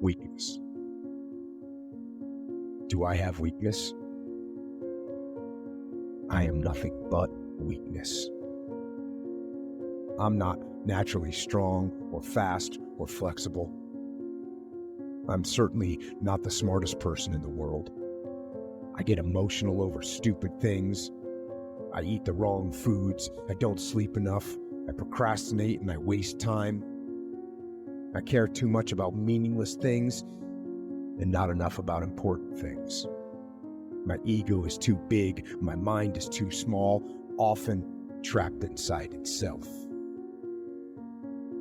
weakness. Do I have weakness? I am nothing but weakness. I'm not naturally strong or fast or flexible. I'm certainly not the smartest person in the world. I get emotional over stupid things. I eat the wrong foods. I don't sleep enough. I procrastinate and I waste time. I care too much about meaningless things and not enough about important things. My ego is too big. My mind is too small, often trapped inside itself.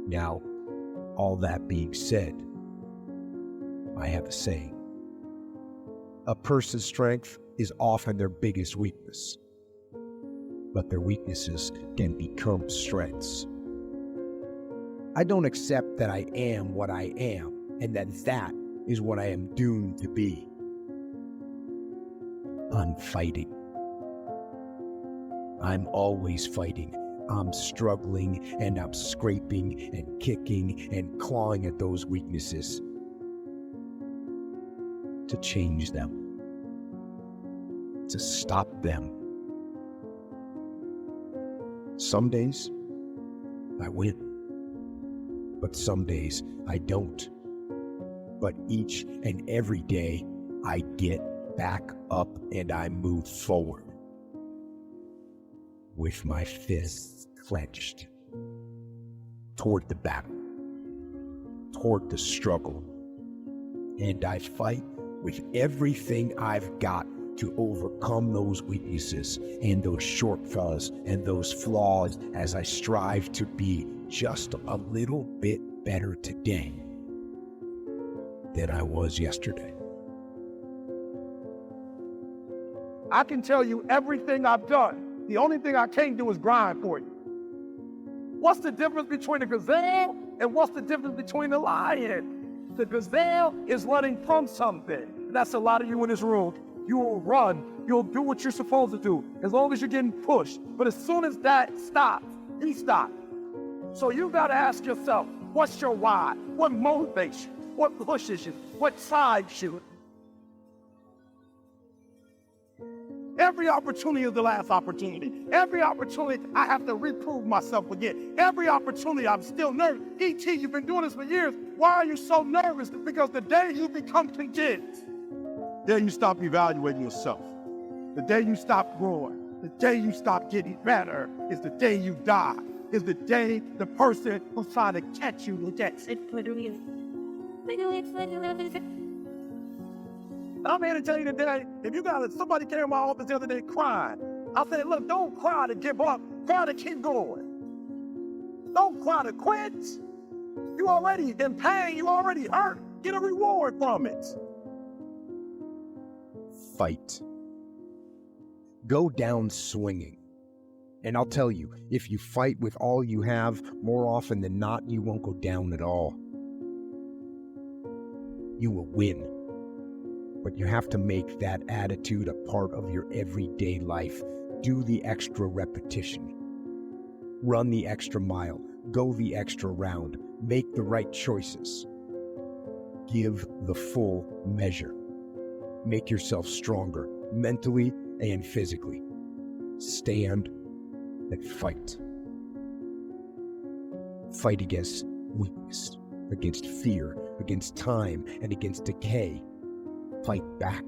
Now, all that being said, I have a saying. A person's strength is often their biggest weakness, but their weaknesses can become strengths. I don't accept that I am what I am, and that is what I am doomed to be. I'm fighting. I'm always fighting. I'm struggling, and I'm scraping and kicking and clawing at those weaknesses to change them, to stop them. Some days I win, but some days I don't. But each and every day I get back up and I move forward with my fists clenched toward the battle, toward the struggle. And I fight with everything I've got to overcome those weaknesses and those shortfalls and those flaws as I strive to be just a little bit better today than I was yesterday. I can tell you everything I've done. The only thing I can't do is grind for you. What's the difference between a gazelle and what's the difference between a lion? The gazelle is running from something. And that's a lot of you in this room. You will run. You'll do what you're supposed to do as long as you're getting pushed. But as soon as that stops, you stop. So you got to ask yourself, what's your why? What motivates you? What pushes you? What drives you? Every opportunity is the last opportunity. Every opportunity, I have to reprove myself again. Every opportunity, I'm still nervous. E.T., you've been doing this for years. Why are you so nervous? Because the day you become convinced, the day you stop evaluating yourself, the day you stop growing, the day you stop getting better is the day you die. Is the day the person who's trying to catch you rejects it. I'm here to tell you today, if you got somebody came in my office the other day crying, I said, look, don't cry to give up, cry to keep going. Don't cry to quit. You already in pain, you already hurt. Get a reward from it. Fight. Go down swinging. And I'll tell you, if you fight with all you have, more often than not, you won't go down at all. You will win. But you have to make that attitude a part of your everyday life. Do the extra repetition. Run the extra mile. Go the extra round. Make the right choices. Give the full measure. Make yourself stronger, mentally and physically. Stand and fight. Fight against weakness, against fear, against time, and against decay. Fight back.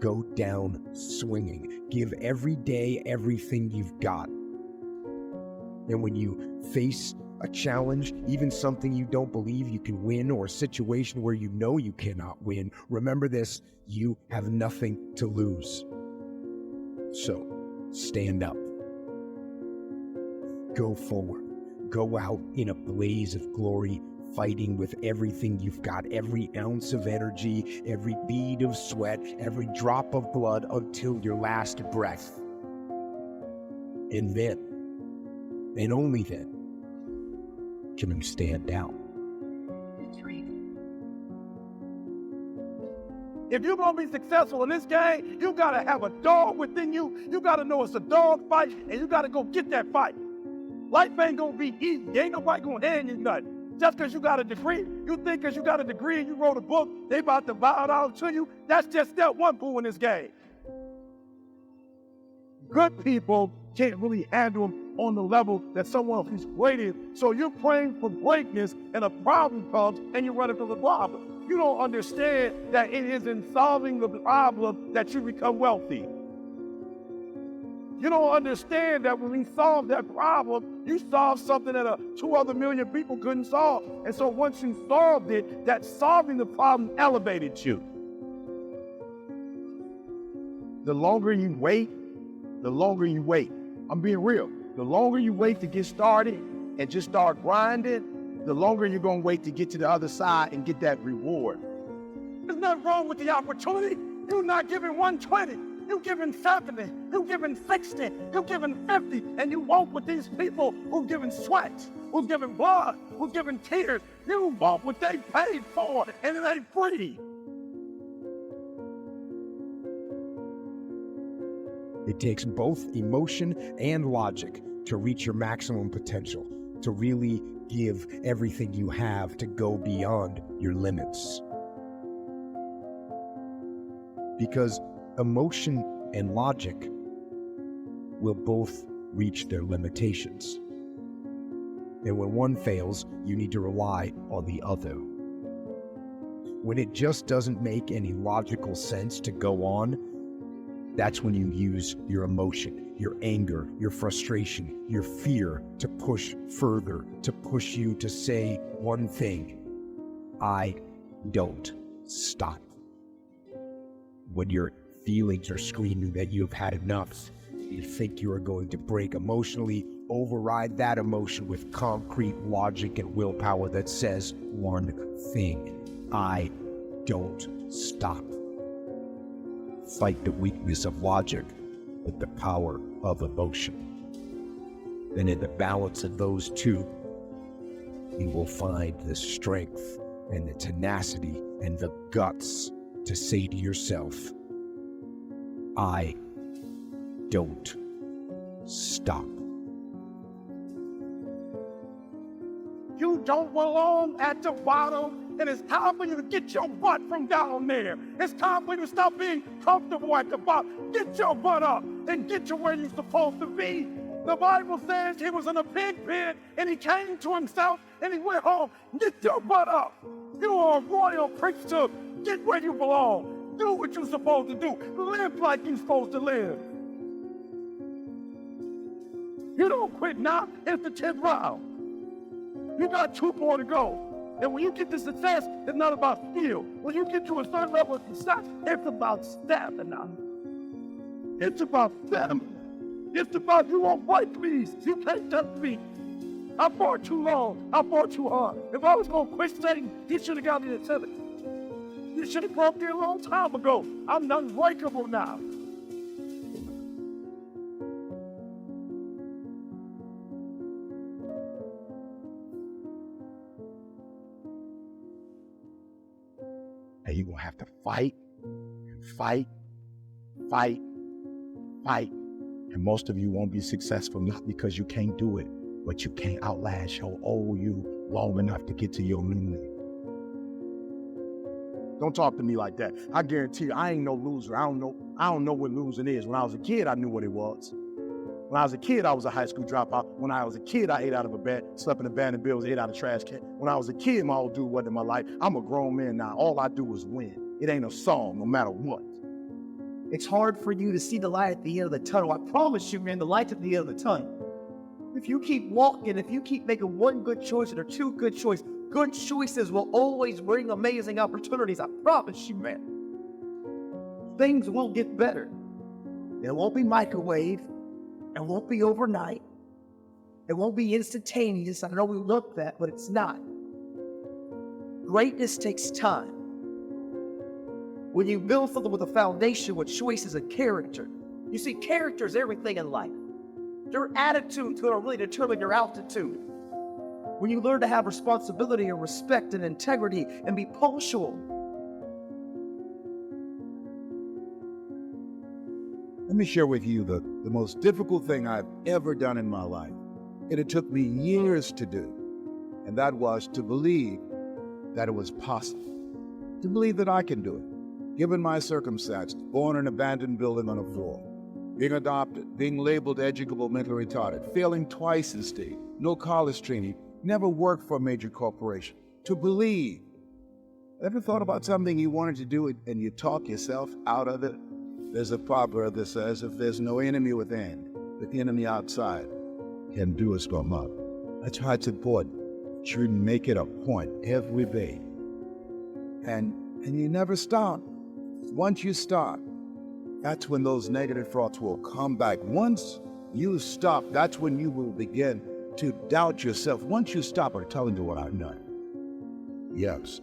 Go down swinging. Give every day everything you've got. And when you face a challenge, even something you don't believe you can win, or a situation where you know you cannot win, remember this: you have nothing to lose. So, stand up. Go forward. Go out in a blaze of glory, fighting with everything you've got, every ounce of energy, every bead of sweat, every drop of blood until your last breath. And then, and only then, can you stand down. If you're going to be successful in this game, you got to have a dog within you. You got to know it's a dog fight, and you got to go get that fight. Life ain't going to be easy. Ain't nobody going to hand you nothing. Just because you got a degree, you think because you got a degree and you wrote a book, they about to bow it out to you. That's just step one, boo, in this game. Good people can't really handle them on the level that someone who's great is. So you're praying for greatness and a problem comes and you run into the problem. You don't understand that it is in solving the problem that you become wealthy. You don't understand that when we solve that problem, you solve something that 2 other million people couldn't solve. And so once you solved it, that solving the problem elevated you. The longer you wait, I'm being real. The longer you wait to get started and just start grinding, the longer you're going to wait to get to the other side and get that reward. There's nothing wrong with the opportunity. You're not giving 120. You're giving 70. You're giving 60. You're giving 50. And you walk with these people who've given sweat, who've given blood, who've given tears. You walk what they paid for, and it ain't free. It takes both emotion and logic to reach your maximum potential, to really give everything you have, to go beyond your limits. Because emotion and logic will both reach their limitations. And when one fails, you need to rely on the other. When it just doesn't make any logical sense to go on, that's when you use your emotion, your anger, your frustration, your fear to push further, to push you to say one thing: I don't stop. When your feelings are screaming that you've had enough, you think you are going to break emotionally, override that emotion with concrete logic and willpower that says one thing: I don't stop. Fight the weakness of logic with the power of emotion. Then in the balance of those two, you will find the strength and the tenacity and the guts to say to yourself, I don't stop. You don't belong at the bottom. And it's time for you to get your butt from down there. It's time for you to stop being comfortable at the bottom. Get your butt up and get to where you're supposed to be. The Bible says he was in a pig pit and he came to himself and he went home. Get your butt up. You are a royal priesthood. Get where you belong. Do what you're supposed to do. Live like you're supposed to live. You don't quit now. It's the 10th round. You got 2 more to go. And when you get to success, it's not about skill. When you get to a certain level of success, it's about stamina. It's about stamina. It's about you won't fight, please. You can't touch me. I fought too long. I fought too hard. If I was going to quit Satan, he should have got me to 7. He should have broke there a long time ago. I'm unbreakable now. And you're going to have to fight and fight. And most of you won't be successful, not because you can't do it, but you can't outlast your old you long enough to get to your new me. Don't talk to me like that. I guarantee you, I ain't no loser. I don't know what losing is. When I was a kid, I knew what it was. When I was a kid, I was a high school dropout. When I was a kid, I ate out of a bed, slept in abandoned buildings, ate out of trash can. When I was a kid, my old dude wasn't in my life. I'm a grown man now. All I do is win. It ain't a song, no matter what. It's hard for you to see the light at the end of the tunnel. I promise you, man, the light's at the end of the tunnel. If you keep walking, if you keep making one good choice or 2 good choices will always bring amazing opportunities. I promise you, man. Things will get better. It won't be microwave. It won't be overnight. It won't be instantaneous. I know we look that, but it's not. Greatness takes time. When you build something with a foundation with choices and character, you see, character is everything in life. Your attitude's going to really determine your altitude. When you learn to have responsibility and respect and integrity and be punctual. Let me share with you the most difficult thing I've ever done in my life. And it took me years to do. and that was to believe that it was possible, to believe that I can do it. Given my circumstance, born in an abandoned building on a floor, being adopted, being labeled educable, mentally retarded, failing twice in state, no college training, never worked for a major corporation, to believe. Ever thought about something you wanted to do and you talk yourself out of it? There's a proverb that says, if there's no enemy within, the enemy outside can do us from up. That's why it's important. You make it a point every day. And you never stop. Once you stop, that's when those negative thoughts will come back. Once you stop, that's when you will begin to doubt yourself. Once you stop, I'm telling you what I've done. Yes,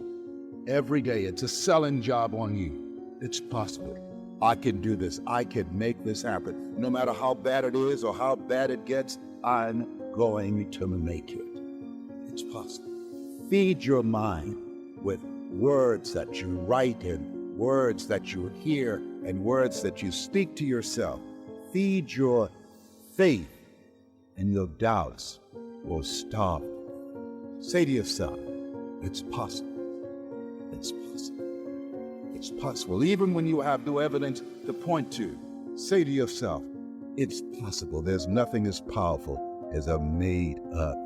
every day it's a selling job on you. It's possible. I can do this. I can make this happen. No matter how bad it is or how bad it gets, I'm going to make it. It's possible. Feed your mind with words that you write and words that you hear and words that you speak to yourself. Feed your faith and your doubts will stop. Say to yourself, it's possible. It's possible. It's possible. Even when you have no evidence to point to, say to yourself, it's possible. There's nothing as powerful as a made-up